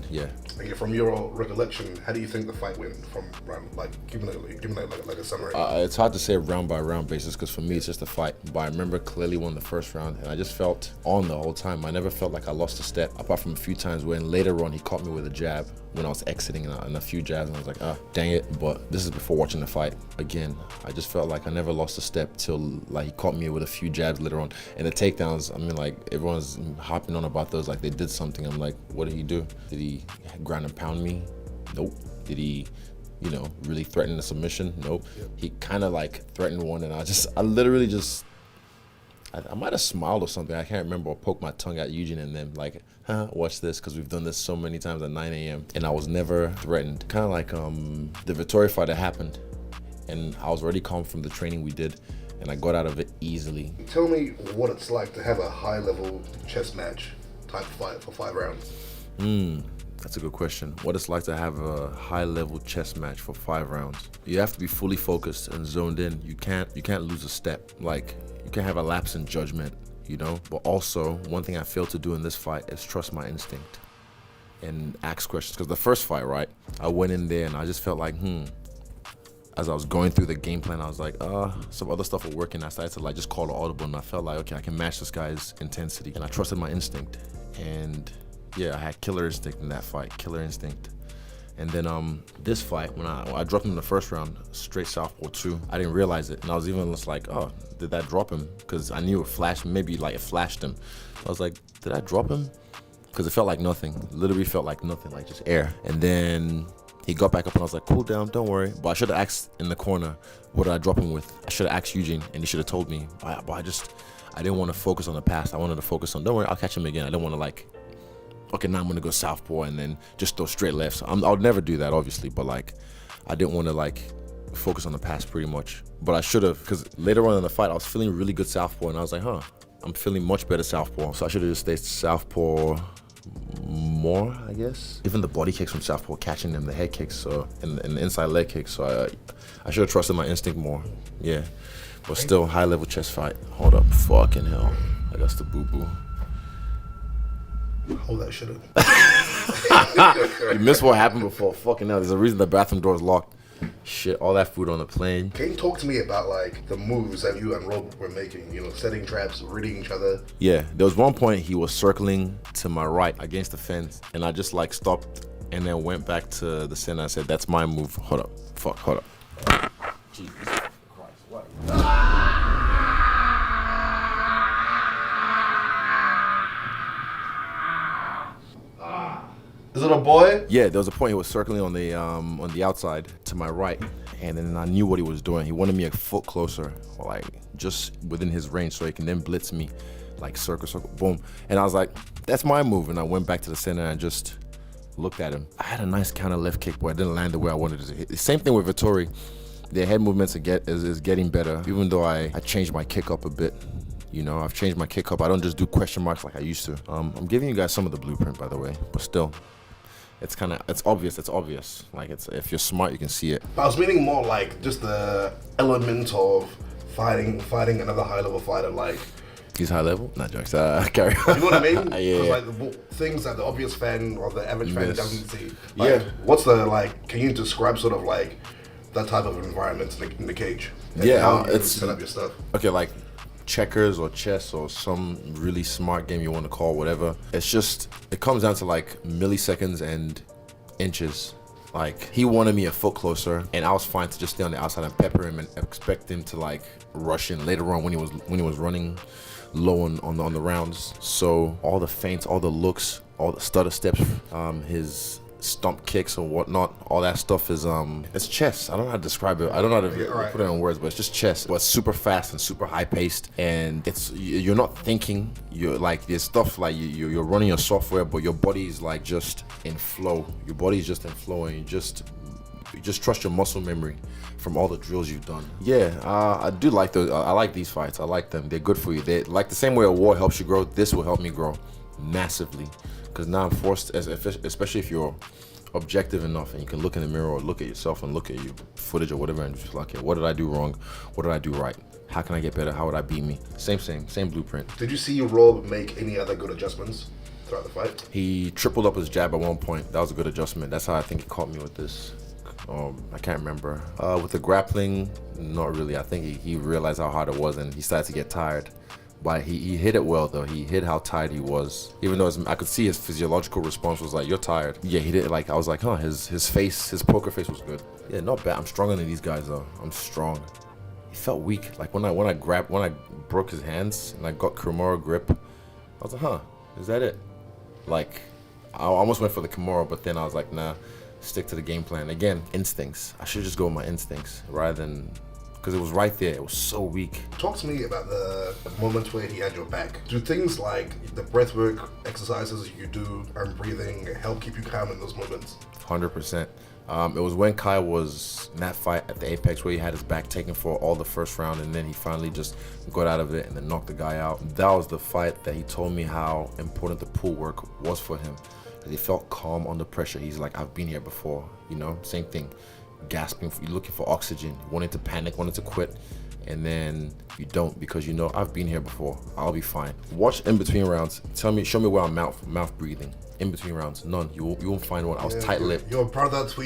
yeah. Okay, from your recollection, how do you think the fight went from round, like, giving it like a summary? It's hard to say round by round basis because for me it's just a fight. But I remember clearly won the first round, and I just felt on the whole time. I never felt like I lost a step, apart from a few times when later on he caught me with a jab when I was exiting and a few jabs, and I was like, dang it. But this is before watching the fight. Again, I just felt like I never lost a step till like he caught me with a few jabs later on. And the takedowns, I mean, like everyone's hopping on about those like they did something. I'm like, what did he do? Did he ground and pound me? Nope. Did he, you know, really threaten the submission? Nope. Yep. He kind of like threatened one, and I literally just, I might have smiled or something. I can't remember, or poked my tongue at Eugene and them like, watch this, because we've done this so many times at 9 a.m. and I was never threatened. Kind of like the Vettori fight that happened, and I was already calm from the training we did, and I got out of it easily. Tell me what it's like to have a high-level chess match type fight for 5 rounds. That's a good question. What it's like to have a high-level chess match for 5 rounds. You have to be fully focused and zoned in. You can't lose a step. Like, you can't have a lapse in judgment, you know? But also, one thing I failed to do in this fight is trust my instinct and ask questions. Because the first fight, right, I went in there and I just felt like, as I was going through the game plan, I was like, some other stuff was working. I started to like just call the audible, and I felt like, okay, I can match this guy's intensity. And I trusted my instinct. And yeah, I had killer instinct in that fight, killer instinct. And then this fight, when I dropped him in the first round, straight southpaw 2, I didn't realize it. And I was even just like, oh, did that drop him? Because I knew it flashed, maybe like it flashed him. I was like, did I drop him? Because it felt like nothing, literally felt like nothing, like just air. And then he got back up and I was like, cool down, don't worry. But I should have asked in the corner, what did I drop him with? I should have asked Eugene and he should have told me. But I didn't want to focus on the past. I wanted to focus on, don't worry, I'll catch him again. I didn't want to like, okay, now I'm gonna go southpaw and then just throw straight lefts. I would never do that, obviously, but like, I didn't want to like focus on the past pretty much. But I should have, because later on in the fight, I was feeling really good southpaw, and I was like, I'm feeling much better southpaw. So I should have just stayed southpaw more, I guess. Even the body kicks from southpaw, catching them, the head kicks, so and the inside leg kicks. So I should have trusted my instinct more. Yeah, but still, high level chest fight. Hold up, fucking hell, I got the boo boo. Hold that shit up. You missed what happened before. Fucking hell, there's a reason the bathroom door is locked. Shit, all that food on the plane. Can you talk to me about like the moves that you and Rob were making? You know, setting traps, reading each other. Yeah, there was one point he was circling to my right against the fence, and I just like stopped and then went back to the center. I said, "That's my move." Hold up, fuck, hold up. Jesus Christ, what? Is it a boy? Yeah, there was a point he was circling on the outside to my right, and then I knew what he was doing. He wanted me a foot closer, or like just within his range, so he can then blitz me, like circle, boom. And I was like, that's my move. And I went back to the center and just looked at him. I had a nice counter left kick, but I didn't land the way I wanted it to hit. The same thing with Vettori. Their head movements is getting better, even though I changed my kick up a bit. You know, I've changed my kick up. I don't just do question marks like I used to. I'm giving you guys some of the blueprint, by the way, but still. It's obvious. Like, if you're smart, you can see it. I was meaning more like just the element of fighting another high-level fighter, like. He's high level? Not jokes. Carry on. You know what I mean? Yeah. Like the things that the obvious fan or the average fan doesn't see. Like, what's the, like, can you describe sort of like that type of environment in the cage? And how you set up your stuff? Okay, like checkers or chess or some really smart game you want to call, whatever. It's just, it comes down to like milliseconds and inches. Like, he wanted me a foot closer, and I was fine to just stay on the outside and pepper him and expect him to like rush in later on when he was running low on the rounds. So all the feints, all the looks, all the stutter steps, his stomp kicks or whatnot, all that stuff is it's chess. I don't know how to describe it. I don't know how to put it in words, but it's just chess. But it's super fast and super high paced, and you're not thinking. You're like, there's stuff like you're running your software, but your body's like just in flow. Your body's just in flow, and you just trust your muscle memory from all the drills you've done. Yeah, I do like those. I like these fights. I like them. They're good for you. They like the same way a war helps you grow. This will help me grow massively. Because now I'm forced, especially if you're objective enough and you can look in the mirror or look at yourself and look at your footage or whatever and just like, okay, what did I do wrong? What did I do right? How can I get better? How would I beat me? Same blueprint. Did you see Rob make any other good adjustments? throughout the fight? He tripled up his jab at one point. That was a good adjustment. That's how I think he caught me with this. I can't remember. With the grappling, not really. I think he realized how hard it was and he started to get tired. But he hit it well though. He hit how tired he was. Even though I could see his physiological response was like, you're tired. Yeah, he did it like, I was like, huh, his face, his poker face was good. Yeah, not bad. I'm stronger than these guys though. I'm strong. He felt weak. Like when I broke his hands and I got Kimura grip, I was like, huh, is that it? Like, I almost went for the Kimura, but then I was like, nah, stick to the game plan. Again, instincts. I should just go with my instincts rather than, because it was right there. It was so weak. Talk to me about the moment where he had your back. Do things like the breathwork exercises you do and breathing help keep you calm in those moments? 100%. It was when Kai was in that fight at the Apex where he had his back taken for all the first round and then he finally just got out of it and then knocked the guy out. That was the fight that he told me how important the pull work was for him. He felt calm under pressure. He's like, I've been here before, you know, same thing. Gasping, you're looking for oxygen, wanting to panic, wanting to quit, and then you don't because you know, I've been here before, I'll be fine. Watch in between rounds, show me where I'm mouth breathing. In between rounds, none. You won't find one. I was tight-lipped. Your brother tweet